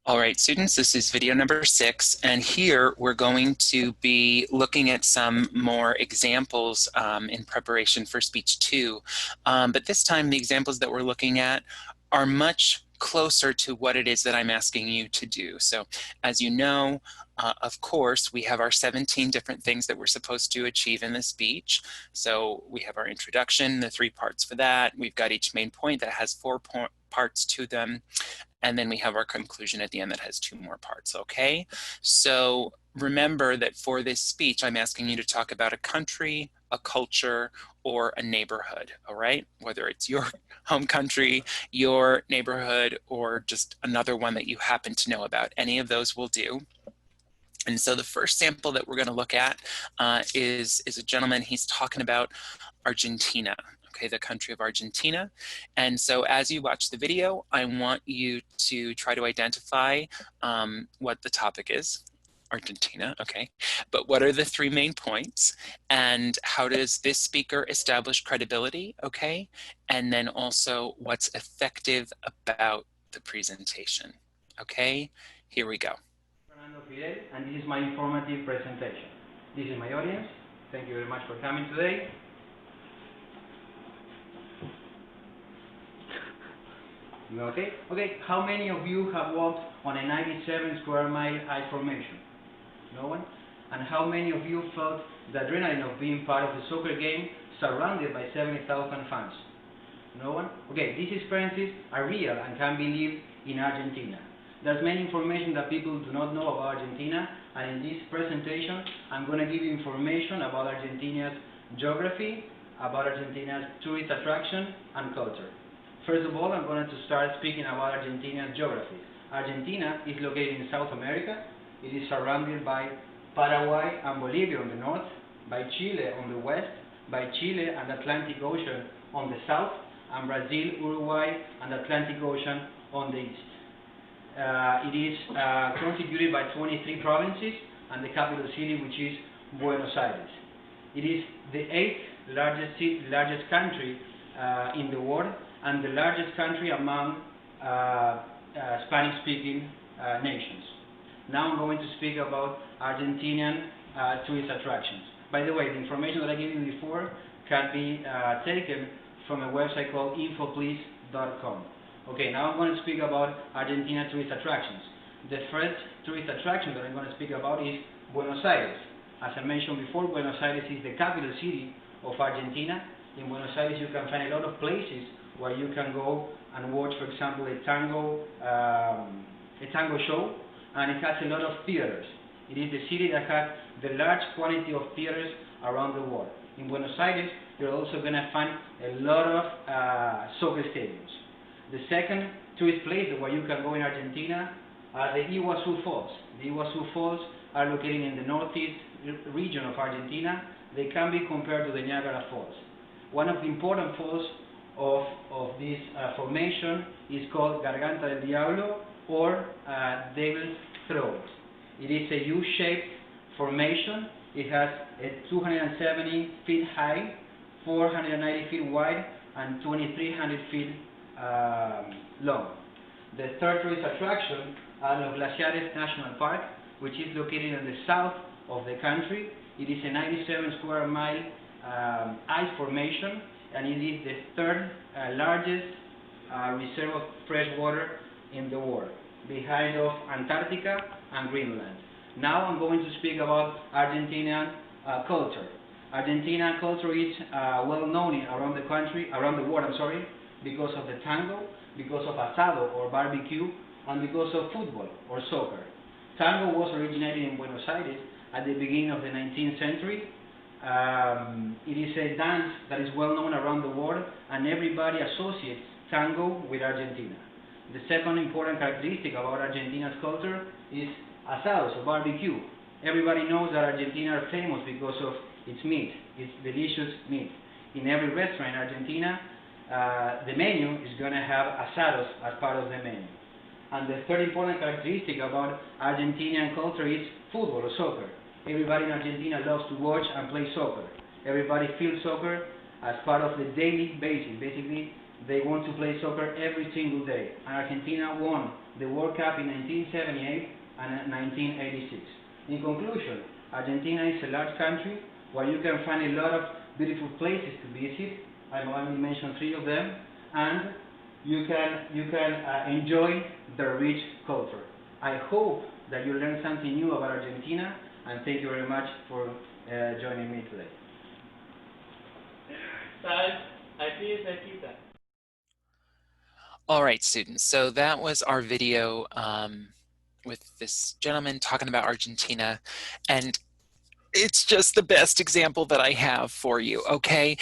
All right, students, this is video number 6, and here we're going to be looking at some more examples in preparation for speech 2. But this time, the examples that we're looking at are much closer to what it is that I'm asking you to do. So, as you know, of course, we have our 17 different things that we're supposed to achieve in the speech. So we have our introduction, the 3 parts for that. We've got each main point that has 4 parts to them. And then we have our conclusion at the end that has 2 more parts, okay? So remember that for this speech, I'm asking you to talk about a country, a culture, or a neighborhood, all right? Whether it's your home country, your neighborhood, or just another one that you happen to know about. Any of those will do. And so the first sample that we're going to look at is a gentleman. He's talking about Argentina, okay, the country of Argentina. And so as you watch the video, I want you to try to identify what the topic is. Argentina, okay. But what are the 3 main points? And how does this speaker establish credibility, okay? And then also what's effective about the presentation, okay? Here we go. Fidel, and this is my informative presentation. This is my audience. Thank you very much for coming today. Okay. How many of you have walked on a 97 square mile ice formation? No one? And how many of you felt the adrenaline of being part of the soccer game surrounded by 70,000 fans? No one? Okay, these experiences are real and can be lived in Argentina. There's many information that people do not know about Argentina, and in this presentation I'm going to give you information about Argentina's geography, about Argentina's tourist attraction and culture. First of all, I'm going to start speaking about Argentina's geography. Argentina is located in South America. It is surrounded by Paraguay and Bolivia on the north, by Chile on the west, by Chile and the Atlantic Ocean on the south, and Brazil, Uruguay, and the Atlantic Ocean on the east. It is constituted by 23 provinces and the capital city, which is Buenos Aires. It is the 8th largest country in the world and the largest country among Spanish-speaking nations. Now I'm going to speak about Argentinian tourist attractions. By the way, the information that I gave you before can be taken from a website called infoplease.com. Okay, now I'm going to speak about Argentina tourist attractions. The first tourist attraction that I'm going to speak about is Buenos Aires. As I mentioned before, Buenos Aires is the capital city of Argentina. In Buenos Aires you can find a lot of places where you can go and watch, for example, a tango show, and it has a lot of theaters. It is the city that has the large quantity of theaters around the world. In Buenos Aires, you're also going to find a lot of soccer stadiums. The second tourist place where you can go in Argentina are the Iguazu Falls. The Iguazu Falls are located in the northeast region of Argentina. They can be compared to the Niagara Falls. One of the important falls of this formation is called Garganta del Diablo, or Devil's Throat. It is a U-shaped formation. It has a 270 feet high, 490 feet wide, and 2,300 feet long. The third tourist attraction are Los Glaciares National Park, which is located in the south of the country. It is a 97 square mile ice formation, and it is the third largest reserve of fresh water in the world, behind of Antarctica and Greenland. Now I'm going to speak about Argentinian culture. Argentinian culture is well known around the world, because of the tango, because of asado or barbecue, and because of football or soccer. Tango was originated in Buenos Aires at the beginning of the 19th century. It is a dance that is well known around the world, and everybody associates tango with Argentina. The second important characteristic about Argentina's culture is asados, or barbecue. Everybody knows that Argentina are famous because of its meat, its delicious meat. In every restaurant in Argentina, the menu is going to have asados as part of the menu. And the third important characteristic about Argentinian culture is football or soccer. Everybody in Argentina loves to watch and play soccer. Everybody feels soccer as part of the daily basis. Basically, They want to play soccer every single day. Argentina won the World Cup in 1978 and 1986. In conclusion, Argentina is a large country where you can find a lot of beautiful places to visit. I've only mentioned three of them, and you can enjoy the rich culture. I hope that you learned something new about Argentina, and thank you very much for joining me today. ¿Sabes? Aquí cerquita. All right, students, so that was our video with this gentleman talking about Argentina, and it's just the best example that I have for you, okay?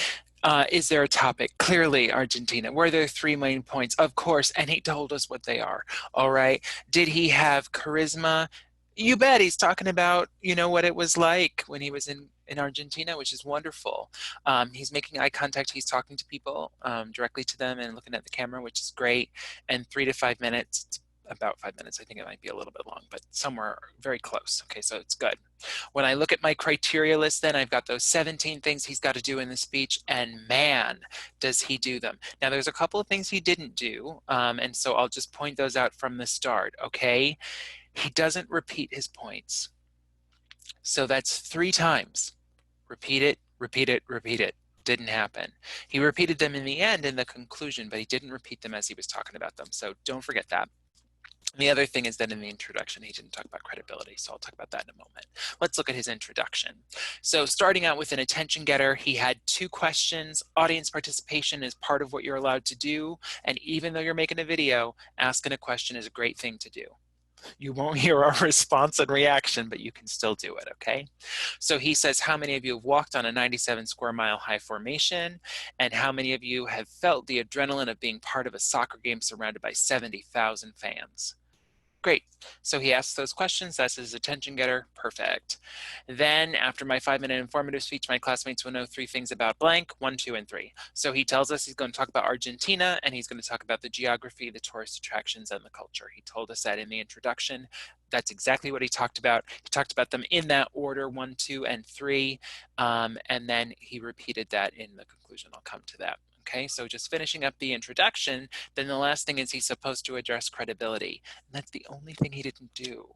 Is there a topic? Clearly, Argentina. Were there three main points? Of course, and he told us what they are, all right? Did he have charisma? You bet. He's talking about, you know, what it was like when he was in Argentina, which is wonderful. He's making eye contact. He's talking to people directly to them and looking at the camera, which is great. And 3 to 5 minutes, it's about 5 minutes. I think it might be a little bit long, but somewhere very close. Okay, so it's good. When I look at my criteria list, then I've got those 17 things he's got to do in the speech, and man, does he do them. Now, there's a couple of things he didn't do, and so I'll just point those out from the start, okay? He doesn't repeat his points. So that's 3 times. Repeat it, repeat it, repeat it. Didn't happen. He repeated them in the end in the conclusion, but he didn't repeat them as he was talking about them. So don't forget that. The other thing is that in the introduction, he didn't talk about credibility, so I'll talk about that in a moment. Let's look at his introduction. So starting out with an attention getter, he had 2 questions. Audience participation is part of what you're allowed to do, and even though you're making a video, asking a question is a great thing to do. You won't hear our response and reaction, but you can still do it, okay? So he says, how many of you have walked on a 97 square mile high formation? And how many of you have felt the adrenaline of being part of a soccer game surrounded by 70,000 fans? Great. So he asks those questions. That's his attention getter. Perfect. Then after my 5-minute informative speech, my classmates will know 3 things about blank, 1, 2, and 3. So he tells us he's going to talk about Argentina, and he's going to talk about the geography, the tourist attractions, and the culture. He told us that in the introduction. That's exactly what he talked about. He talked about them in that order, 1, 2, and 3. And then he repeated that in the conclusion. I'll come to that. Okay, so just finishing up the introduction, then the last thing is he's supposed to address credibility. And that's the only thing he didn't do.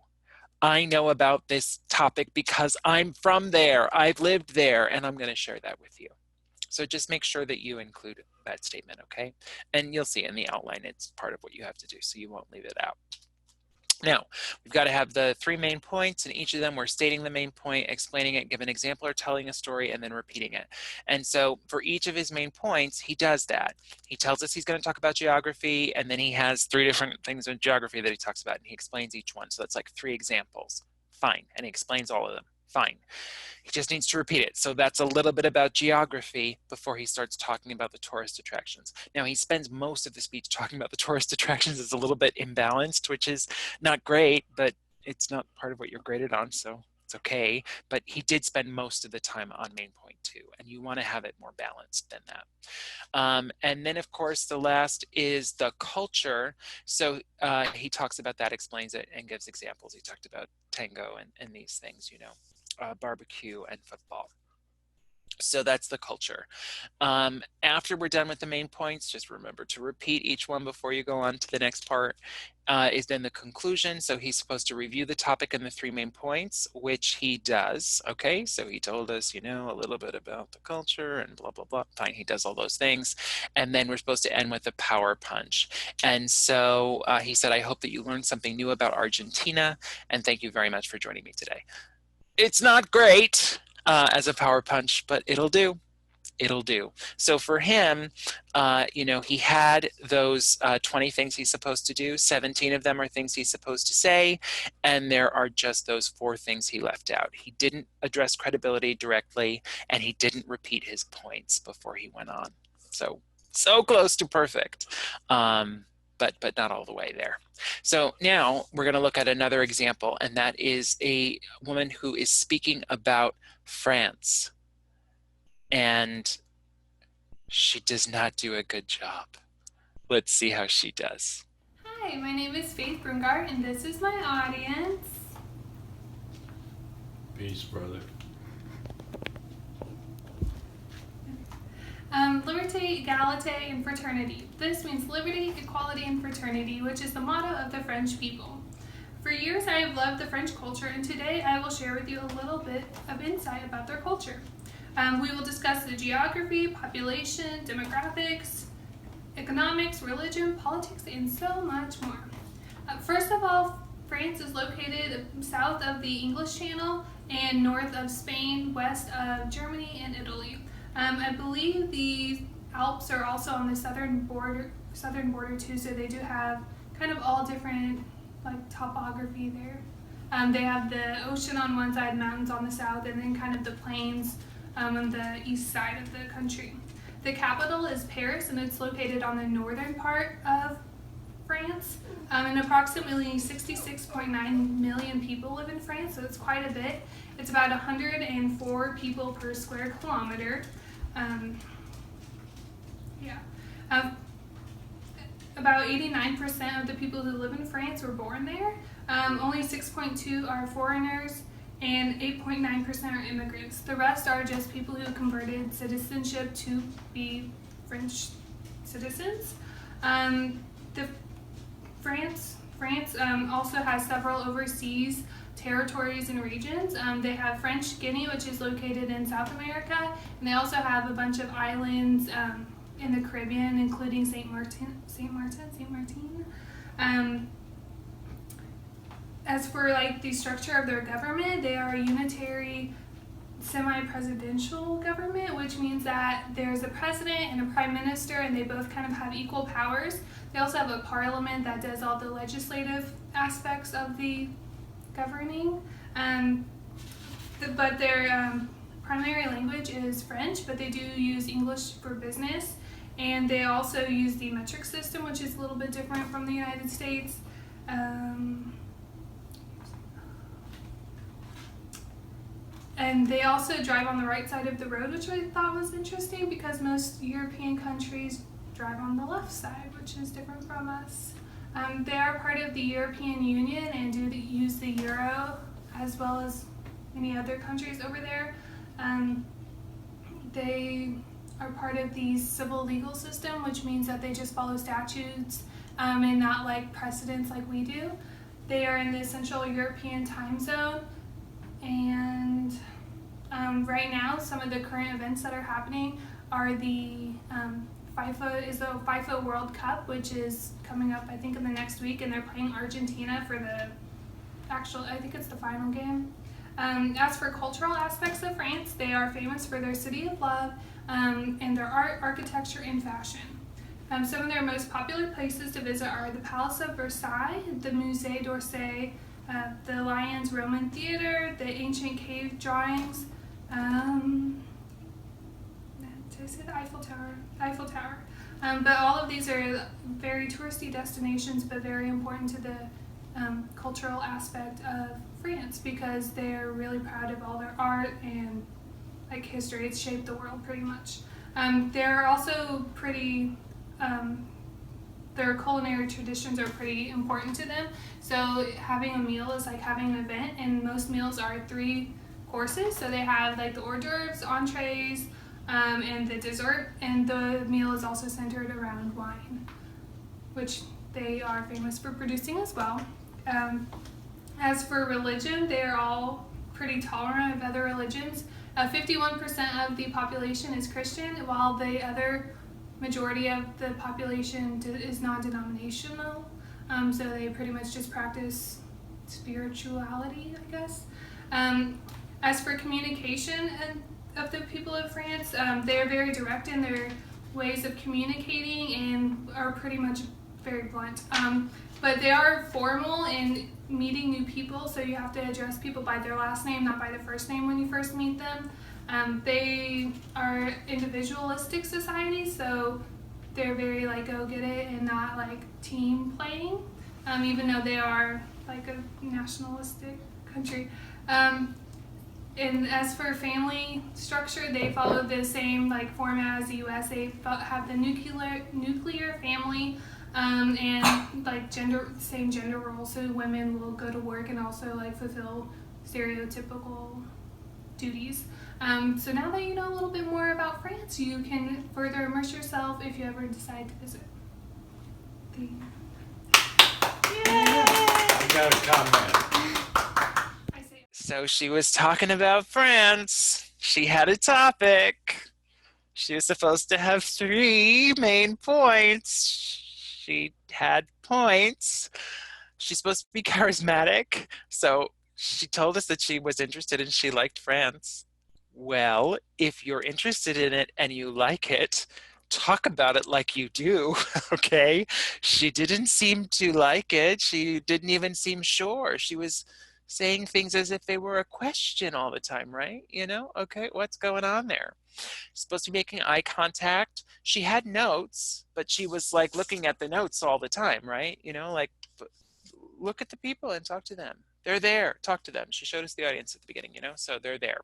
I know about this topic because I'm from there. I've lived there, and I'm going to share that with you. So just make sure that you include that statement, okay? And you'll see in the outline, it's part of what you have to do, so you won't leave it out. Now, we've got to have the 3 main points, and each of them we're stating the main point, explaining it, give an example or telling a story, and then repeating it. And so for each of his main points, he does that. He tells us he's going to talk about geography, and then he has 3 different things in geography that he talks about, and he explains each one. So that's like 3 examples. Fine. And he explains all of them. Fine. He just needs to repeat it. So that's a little bit about geography before he starts talking about the tourist attractions. Now, he spends most of the speech talking about the tourist attractions. It's a little bit imbalanced, which is not great, but it's not part of what you're graded on, so it's okay. But he did spend most of the time on main point 2, and you want to have it more balanced than that. And then, of course, the last is the culture. So he talks about that, explains it, and gives examples. He talked about tango and these things, you know. Barbecue and football. So that's the culture. After we're done with the main points, just remember to repeat each one before you go on to the next part, is then the conclusion. So he's supposed to review the topic and the 3 main points, which he does. Okay, so he told us, you know, a little bit about the culture and blah, blah, blah. Fine, he does all those things. And then we're supposed to end with a power punch. And so he said, I hope that you learned something new about Argentina, and thank you very much for joining me today. It's not great as a power punch, but it'll do. It'll do. So for him, you know, he had those 20 things he's supposed to do. 17 of them are things he's supposed to say, and there are just those 4 things he left out. He didn't address credibility directly, and he didn't repeat his points before he went on. So close to perfect. But not all the way there. So now we're going to look at another example, and that is a woman who is speaking about France. And she does not do a good job. Let's see how she does. Hi, my name is Faith Brungart, and this is my audience. Peace, brother. Liberté, égalité, and fraternity. This means liberty, equality, and fraternity, which is the motto of the French people. For years, I have loved the French culture, and today I will share with you a little bit of insight about their culture. We will discuss the geography, population, demographics, economics, religion, politics, and so much more. First of all, France is located south of the English Channel and north of Spain, west of Germany and Italy. I believe the Alps are also on the southern border too, so they do have kind of all different topography there. They have the ocean on one side, mountains on the south, and then kind of the plains on the east side of the country. The capital is Paris, and it's located on the northern part of France. And approximately 66.9 million people live in France, so it's quite a bit. It's about 104 people per square kilometer. About 89% of the people who live in France were born there. Only 6.2 are foreigners, and 8.9% are immigrants. The rest are just people who converted citizenship to be French citizens. France also has several overseas territories and regions. They have French Guiana, which is located in South America, and they also have a bunch of islands in the Caribbean, including Saint Martin. As for the structure of their government, they are a unitary semi-presidential government, which means that there's a president and a prime minister, and they both kind of have equal powers. They also have a parliament that does all the legislative aspects of the governing. But their primary language is French, but they do use English for business, and they also use the metric system, which is a little bit different from the United States. And they also drive on the right side of the road, which I thought was interesting because most European countries drive on the left side, which is different from us. They are part of the European Union and do use the euro, as well as many other countries over there. They are part of the civil legal system, which means that they just follow statutes and not precedents like we do. They are in the Central European time zone, and right now some of the current events that are happening are the FIFA World Cup, which is coming up I think in the next week, and they're playing Argentina for I think it's the final game. As for cultural aspects of France, they are famous for their city of love and their art, architecture, and fashion. Some of their most popular places to visit are the Palace of Versailles, the Musée d'Orsay, the Lyons Roman Theater, the ancient cave drawings, did I say the Eiffel Tower? But all of these are very touristy destinations, but very important to the cultural aspect of France because they're really proud of all their art and history. It's shaped the world pretty much. They're also pretty their culinary traditions are pretty important to them. So having a meal is like having an event, and most meals are 3 courses. So they have the hors d'oeuvres, entrees, and the dessert, and the meal is also centered around wine, which they are famous for producing as well. As for religion, they are all pretty tolerant of other religions. 51% of the population is Christian, while the other majority of the population is non-denominational. So they pretty much just practice spirituality, I guess. As for communication of the people of France, they are very direct in their ways of communicating and are pretty much very blunt. But they are formal in meeting new people, so you have to address people by their last name, not by the first name when you first meet them. They are individualistic society, so they're very go get it and not team playing, even though they are a nationalistic country. And as for family structure, they follow the same format as the U.S. They have the nuclear family, and same gender roles. So women will go to work and also fulfill stereotypical duties. So now that you know a little bit more about France, you can further immerse yourself if you ever decide to visit. I got a comment. I say So she was talking about France. She had a topic. She was supposed to have three main points. She had points. She's supposed to be charismatic. So she told us that she was interested and she liked France. Well, if you're interested in it and you like it, talk about it like you do, okay? She didn't seem to like it. She didn't even seem sure. She was saying things as if they were a question all the time, right? You know, okay, what's going on there? Supposed to be making eye contact. She had notes, but she was like looking at the notes all the time, right? You know, like look at the people and talk to them. They're there. Talk to them. She showed us the audience at the beginning, you know, so they're there.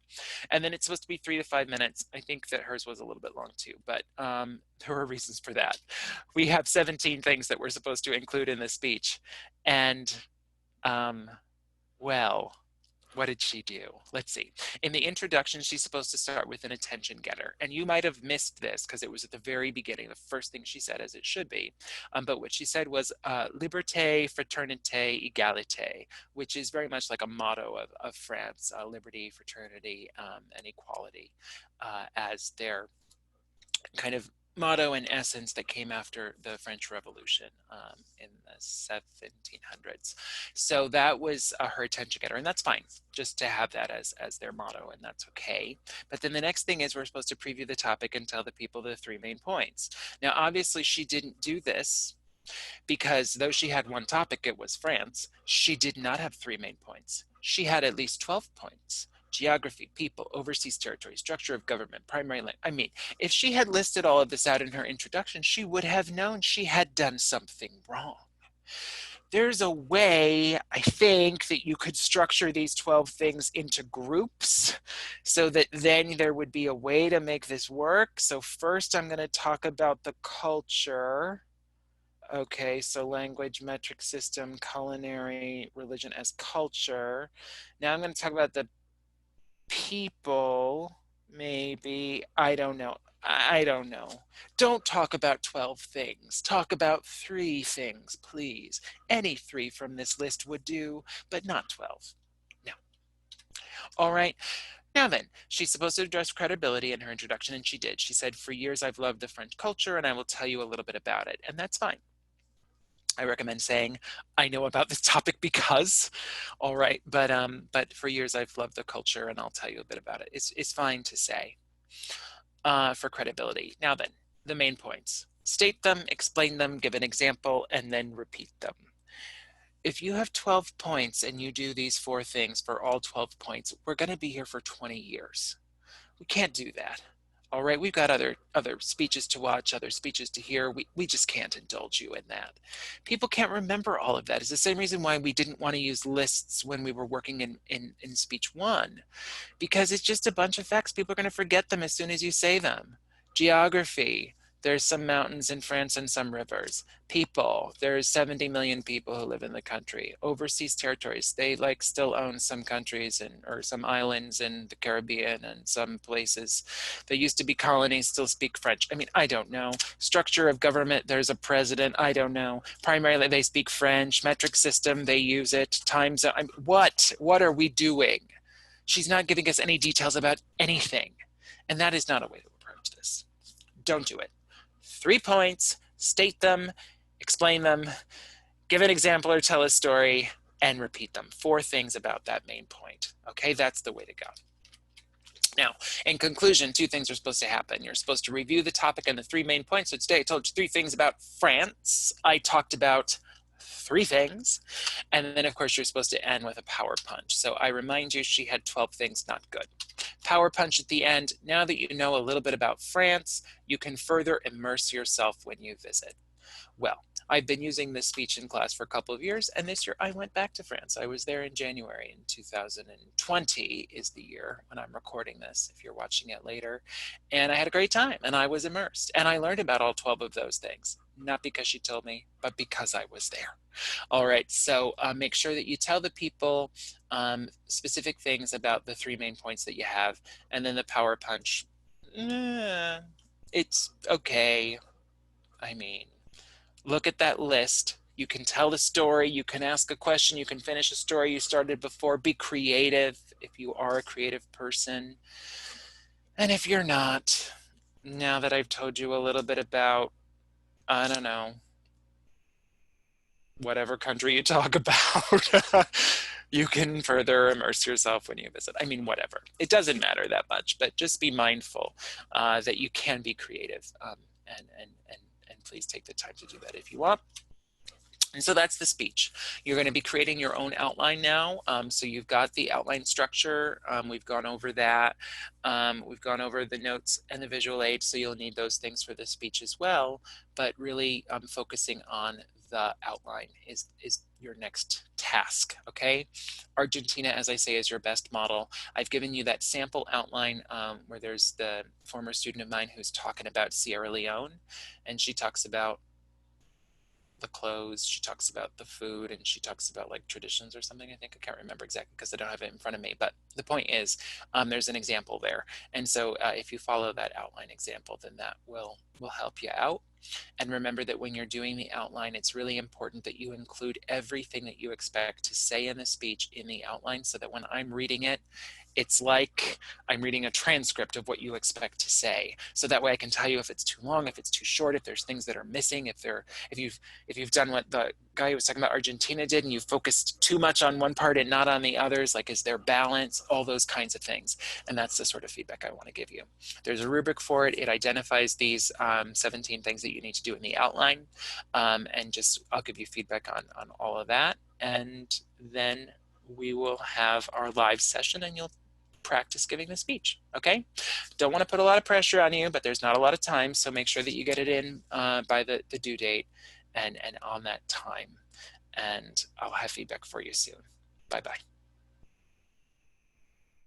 And then it's supposed to be 3 to 5 minutes. I think that hers was a little bit long too, but there were reasons for that. We have 17 things that we're supposed to include in this speech. And, well, what did she do? Let's see. In the introduction, she's supposed to start with an attention getter. And you might have missed this because it was at the very beginning, the first thing she said, as it should be. But what she said was liberté, fraternité, égalité, which is very much like a motto of France, liberty, fraternity, and equality as their kind of motto and essence that came after the French Revolution in the 1700s. So that was her attention getter, and that's fine, just to have that as their motto, and that's okay. But then the next thing is we're supposed to preview the topic and tell the people the three main points. Now, obviously, she didn't do this because though she had one topic, it was France, she did not have three main points. She had at least 12 points. Geography, people, overseas territory, structure of government, primary language. I mean, if she had listed all of this out in her introduction, she would have known she had done something wrong. There's a way, I think, that you could structure these 12 things into groups so that then there would be a way to make this work. So first I'm going to talk about the culture. Okay, so language, metric system, culinary, religion as culture. Now I'm going to talk about the people, maybe. I don't know. I don't know. Don't talk about 12 things. Talk about 3 things, please. Any 3 from this list would do, but not 12. No. All right. Now then, she's supposed to address credibility in her introduction, and she did. She said, for years I've loved the French culture, and I will tell you a little bit about it. And that's fine. I recommend saying, I know about this topic because, all right, but for years I've loved the culture and I'll tell you a bit about it. It's fine to say for credibility. Now then, the main points. State them, explain them, give an example, and then repeat them. If you have 12 points and you do these 4 things for all 12 points, we're going to be here for 20 years. We can't do that. All right, we've got other speeches to watch, other speeches to hear. We just can't indulge you in that. People can't remember all of that. It's the same reason why we didn't want to use lists when we were working in speech 1, because it's just a bunch of facts. People are going to forget them as soon as you say them. Geography. There's some mountains in France and some rivers. People, there's 70 million people who live in the country. Overseas territories, they like still own some countries or some islands in the Caribbean and some places that used to be colonies still speak French. I mean, I don't know. Structure of government, there's a president, I don't know. Primarily they speak French. Metric system, they use it. Time zone, what are we doing? She's not giving us any details about anything. And that is not a way to approach this. Don't do it. 3 points, state them, explain them, give an example or tell a story, and repeat them. 4 things about that main point. Okay, that's the way to go. Now, in conclusion, 2 things are supposed to happen. You're supposed to review the topic and the 3 main points. So today I told you 3 things about France. I talked about 3 things. And then, of course, you're supposed to end with a power punch. So I remind you, she had 12 things, not good. Power punch at the end. Now that you know a little bit about France, you can further immerse yourself when you visit. Well, I've been using this speech in class for a couple of years, and this year I went back to France. I was there in January in 2020 is the year when I'm recording this, if you're watching it later. And I had a great time, and I was immersed, and I learned about all 12 of those things. not because she told me, but because I was there. All right, so make sure that you tell the people specific things about the 3 main points that you have, and then the power punch. It's okay. I mean, look at that list. You can tell the story, you can ask a question, you can finish a story you started before. Be creative if you are a creative person. And if you're not, now that I've told you a little bit about, I don't know, whatever country you talk about, you can further immerse yourself when you visit. I mean, whatever. It doesn't matter that much, but just be mindful that you can be creative, and please take the time to do that if you want. And so that's the speech. You're going to be creating your own outline now. So you've got the outline structure. We've gone over that. We've gone over the notes and the visual aids. So you'll need those things for the speech as well. But really focusing on the outline is your next task, okay? Argentina, as I say, is your best model. I've given you that sample outline where there's the former student of mine who's talking about Sierra Leone, and she talks about the clothes, she talks about the food, and she talks about like traditions or something. I think I can't remember exactly because I don't have it in front of me, but the point is there's an example there. And so if you follow that outline example, then that will help you out. And remember that when you're doing the outline, it's really important that you include everything that you expect to say in the speech in the outline, so that when I'm reading it, it's like I'm reading a transcript of what you expect to say. So that way I can tell you if it's too long, if it's too short, if there's things that are missing, if you've done what the guy who was talking about Argentina did, and you focused too much on one part and not on the others, like is there balance, all those kinds of things. And that's the sort of feedback I want to give you. There's a rubric for it. It identifies these 17 things that you need to do in the outline. And just, I'll give you feedback on all of that. And then we will have our live session and you'll practice giving the speech, okay? Don't want to put a lot of pressure on you, but there's not a lot of time, so make sure that you get it in by the due date and on that time. And I'll have feedback for you soon. Bye-bye.